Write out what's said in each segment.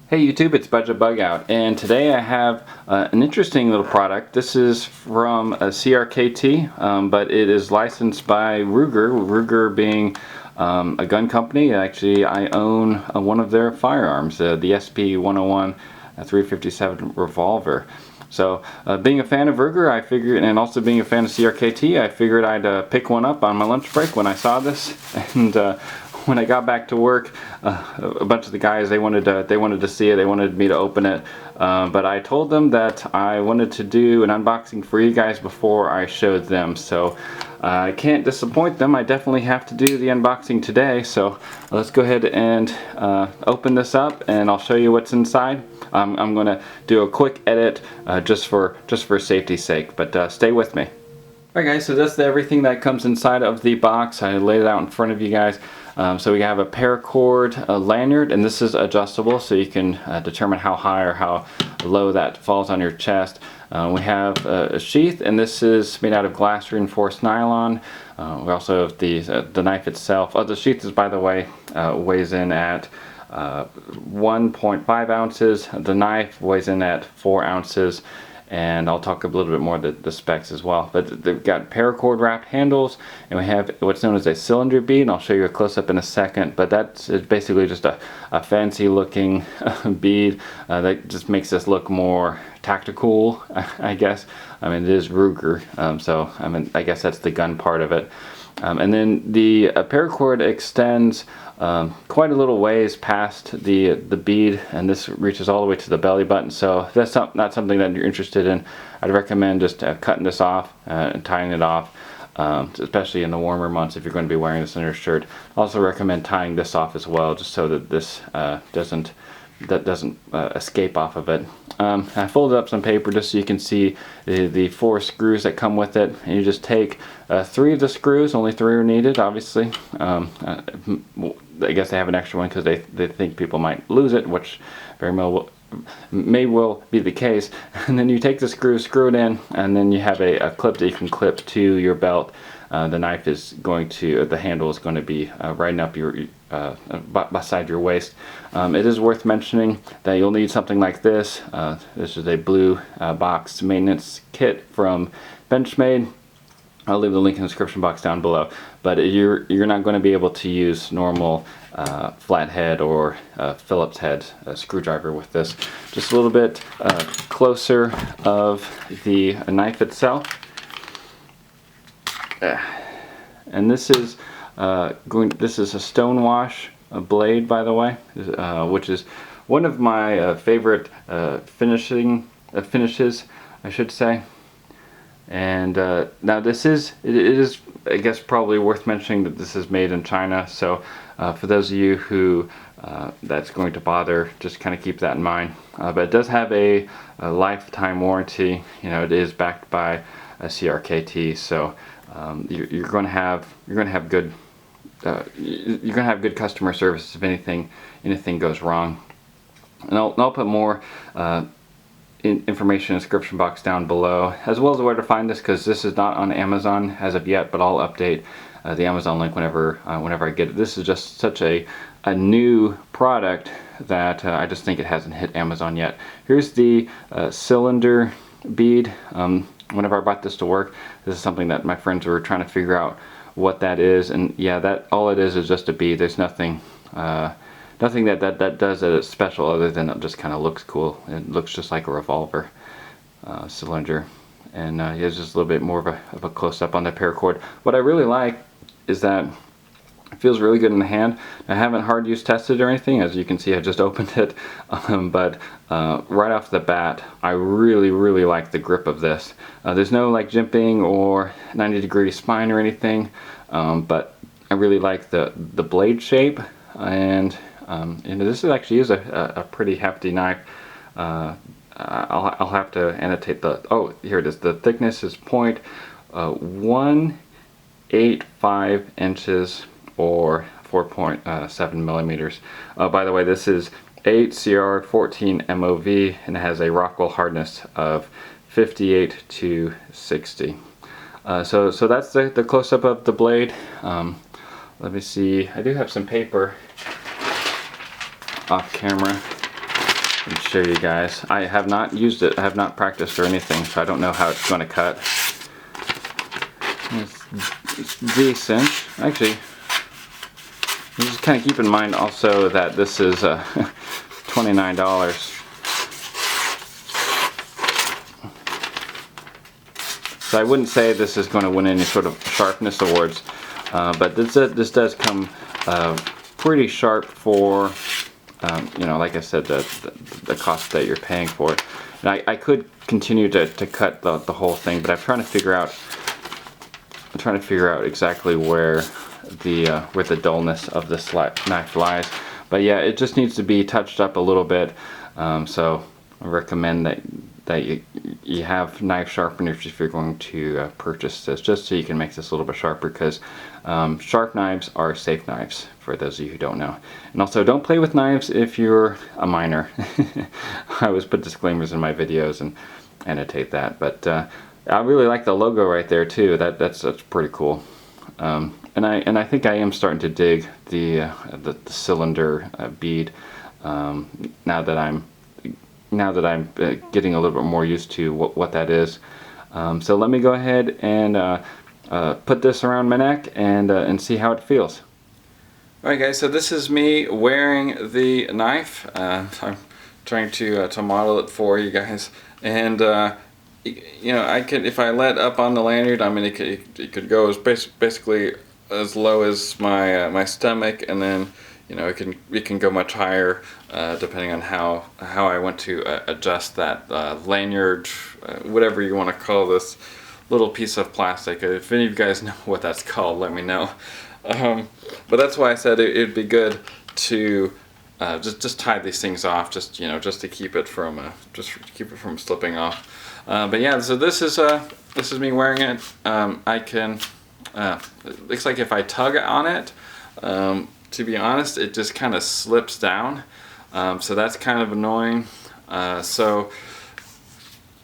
Hey YouTube, it's BudgetBugout, and today I have an interesting little product. This is from a CRKT, but it is licensed by Ruger. Ruger being a gun company. Actually, I own one of their firearms, the SP-101 357 revolver. So, being a fan of Ruger, I figured, and also being a fan of CRKT, I figured I'd pick one up on my lunch break when I saw this, and when I got back to work, a bunch of the guys, they wanted to see it. They wanted me to open it, but I told them that I wanted to do an unboxing for you guys before I showed them. So I can't disappoint them. I definitely have to do the unboxing today. So let's go ahead and open this up, and I'll show you what's inside. I'm going to do a quick edit just for safety's sake, but stay with me. Alright guys, so that's everything that comes inside of the box. I laid it out in front of you guys. So we have a paracord lanyard, and this is adjustable, so you can determine how high or how low that falls on your chest. We have a sheath, and this is made out of glass reinforced nylon. We also have the knife itself. The sheath is, by the way, weighs in at 1.5 ounces. The knife weighs in at 4 ounces. And I'll talk a little bit more of the specs as well. But they've got paracord-wrapped handles, and we have what's known as a cylinder bead, and I'll show you a close-up in a second. But that's basically just a fancy-looking bead that just makes this look more tactical, I guess. I mean, it is Ruger, so I mean, I guess that's the gun part of it. And then the paracord extends quite a little ways past the bead, and this reaches all the way to the belly button. So if that's not something that you're interested in, I'd recommend just cutting this off and tying it off, especially in the warmer months if you're going to be wearing this under a shirt. I also recommend tying this off as well, just so that this doesn't escape off of it. I folded up some paper just so you can see the 4 screws that come with it, and you just take 3 of the screws. Only 3 are needed, obviously. I guess they have an extra one because they think people might lose it, which very may well be the case. And then you take the screw, screw it in, and then you have a clip that you can clip to your belt. The knife is going to, the handle is going to be right up your beside your waist. It is worth mentioning that you'll need something like this. This is a blue box maintenance kit from Benchmade. I'll leave the link in the description box down below. But you're not going to be able to use normal flathead or Phillips head screwdriver with this. Just a little bit closer of the knife itself. And this is this is a stonewash blade, by the way, which is one of my favorite finishes, I should say. And now it is I guess probably worth mentioning that this is made in China. So for those of you who that's going to bother, just kind of keep that in mind. But it does have a lifetime warranty. You know, it is backed by a CRKT, so you're going to have good customer service if anything goes wrong. And I'll put more information in the description box down below, as well as where to find this, because this is not on Amazon as of yet, but I'll update the Amazon link whenever I get it. This is just such a new product that I just think it hasn't hit Amazon yet. Here's the cylinder bead. Whenever I brought this to work, this is something that my friends were trying to figure out what that is, and yeah, that all it is just a bead. There's nothing that does it special other than it just kind of looks cool. It looks just like a revolver cylinder, and here's just a little bit more of a close-up on the paracord. What I really like is that it feels really good in the hand. I haven't hard use tested or anything. As you can see, I just opened it, but right off the bat, I really like the grip of this. There's no like jimping or 90-degree spine or anything, but I really like the blade shape, and this actually is a pretty hefty knife. I'll have to annotate oh, here it is. The thickness is 0.185 inches or 4.7 millimeters. By the way, this is 8CR14 MOV, and it has a Rockwell hardness of 58 to 60. So that's the close-up of the blade. Let me see. I do have some paper off camera. Let me show you guys. I have not used it, I have not practiced or anything, so I don't know how it's going to cut. It's decent. Actually, just kind of keep in mind also that this is $29. So I wouldn't say this is going to win any sort of sharpness awards, but this does come pretty sharp for, you know, like I said, the cost that you're paying for it. And I could continue to cut the whole thing, but I'm trying to figure out exactly where the dullness of this knife lies. But yeah, it just needs to be touched up a little bit. So I recommend that you have knife sharpeners if you're going to purchase this, just so you can make this a little bit sharper, because sharp knives are safe knives, for those of you who don't know. And also, don't play with knives if you're a minor. I always put disclaimers in my videos and annotate that, but I really like the logo right there too. That's pretty cool. And I think I am starting to dig the cylinder bead now that I'm getting a little bit more used to what that is. So let me go ahead and put this around my neck and see how it feels. Alright guys, so this is me wearing the knife. I'm trying to model it for you guys, and you know, I could, if I let up on the lanyard, I mean, it could go as basically as low as my stomach, and then, you know, it can go much higher depending on how I want to adjust that lanyard, whatever you want to call this little piece of plastic. If any of you guys know what that's called, let me know. But that's why I said it'd be good to just tie these things off, just, you know, just to keep it from slipping off. But yeah, so this is me wearing it. I can. It looks like if I tug on it, to be honest, it just kind of slips down. So that's kind of annoying. So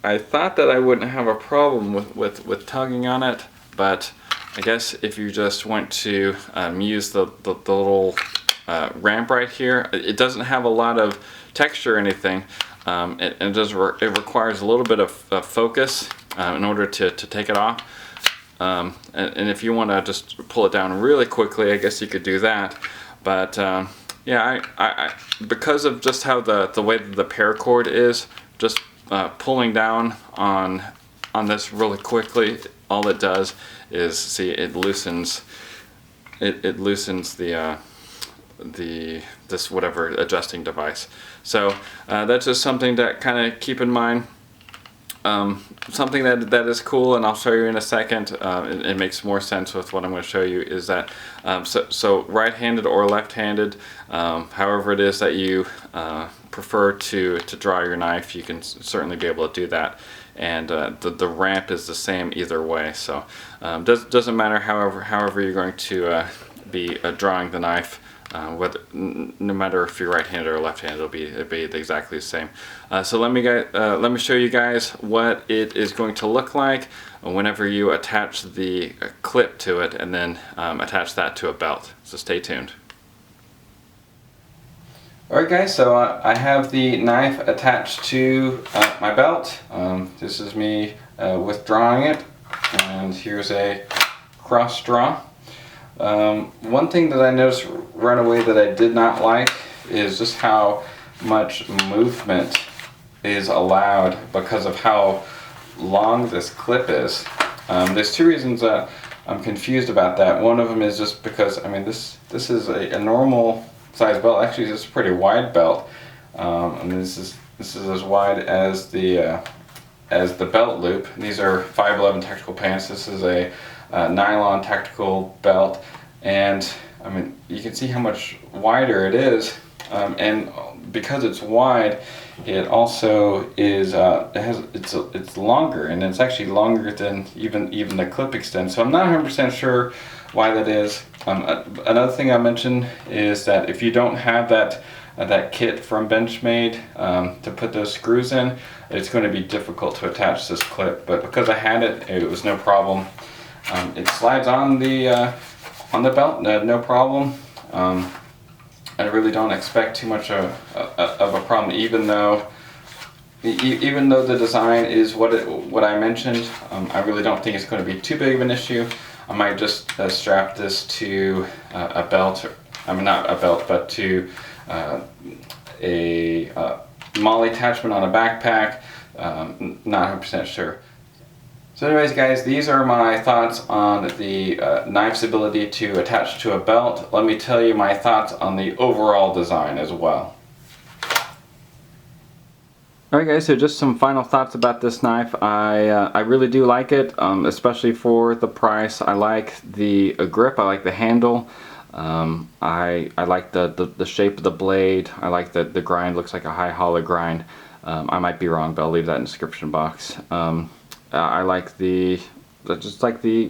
I thought that I wouldn't have a problem with tugging on it, but I guess if you just want to use the little ramp right here, it doesn't have a lot of texture or anything. It requires a little bit of focus in order to take it off. And if you want to just pull it down really quickly, I guess you could do that. But yeah, I because of just how the way that the paracord is, just pulling down on this really quickly, all it does is, see, it loosens this whatever adjusting device. So that's just something to kind of keep in mind. Something that is cool, and I'll show you in a second. It makes more sense with what I'm going to show you, is that so right-handed or left-handed, however it is that you prefer to draw your knife, you can certainly be able to do that. And the ramp is the same either way, so doesn't matter however you're going to be drawing the knife. No matter if you're right-handed or left-handed, it'll be exactly the same. So let me show you guys what it is going to look like whenever you attach the clip to it, and then attach that to a belt. So stay tuned. Alright guys, so I have the knife attached to my belt. This is me withdrawing it, and here's a cross draw. One thing that I noticed right away that I did not like is just how much movement is allowed because of how long this clip is. There's two reasons that I'm confused about that. One of them is just because, I mean, this is a normal size belt. Actually, it's a pretty wide belt, and this is as wide as the belt loop. These are 511 tactical pants. This is a nylon tactical belt, and I mean, you can see how much wider it is, and because it's wide, it also is it's longer, and it's actually longer than even the clip extends. So I'm not 100% sure why that is. Another thing I mentioned is that if you don't have that kit from Benchmade to put those screws in, it's going to be difficult to attach this clip. But because I had it, it was no problem. It slides on the belt, no problem. I really don't expect too much of a problem, even though the design is what I mentioned. I really don't think it's going to be too big of an issue. I might just strap this to a belt, I mean not a belt, but to a MOLLE attachment on a backpack. Not 100% sure. So anyways guys, these are my thoughts on the knife's ability to attach to a belt. Let me tell you my thoughts on the overall design as well. Alright guys, so just some final thoughts about this knife. I really do like it, especially for the price. I like the grip, I like the handle. I like the shape of the blade. I like the grind, looks like a high hollow grind. I might be wrong, but I'll leave that in the description box. I like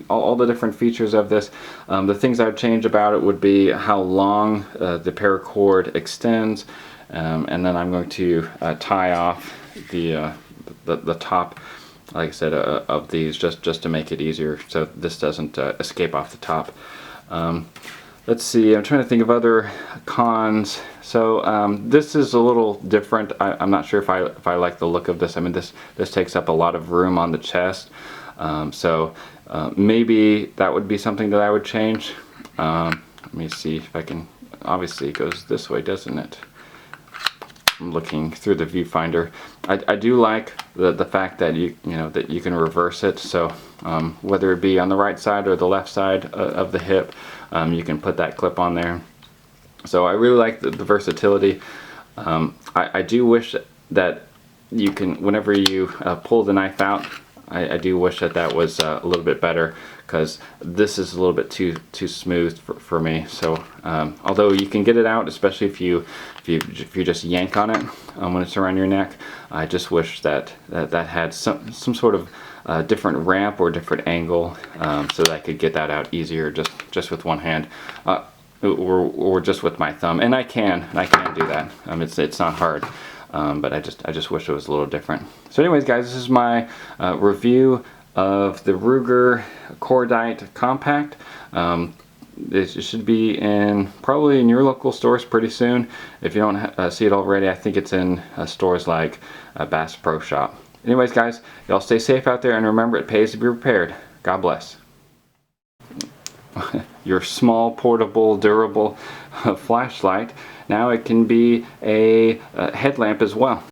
all the different features of this. The things I would change about it would be how long the paracord extends, and then I'm going to tie off the top, like I said, of these just to make it easier, so this doesn't escape off the top. Let's see, I'm trying to think of other cons. So this is a little different. I'm not sure if I like the look of this. I mean, this takes up a lot of room on the chest. So maybe that would be something that I would change. Let me see if I can. Obviously it goes this way, doesn't it? I'm looking through the viewfinder. I do like the fact that you can reverse it. So whether it be on the right side or the left side of the hip, you can put that clip on there. So I really like the versatility. I do wish that you can, whenever you pull the knife out, I do wish that was a little bit better, because this is a little bit too smooth for me. So although you can get it out, especially if you just yank on it when it's around your neck, I just wish that had some sort of different ramp or different angle, so that I could get that out easier just with one hand, or just with my thumb. And I can do that. It's not hard. But I just wish it was a little different. So anyways guys, this is my review of the Ruger Cordite Compact. It should be probably in your local stores pretty soon. If you don't see it already, I think it's in stores like Bass Pro Shop. Anyways guys, y'all stay safe out there, and remember, it pays to be prepared. God bless. Your small, portable, durable flashlight, now it can be a headlamp as well.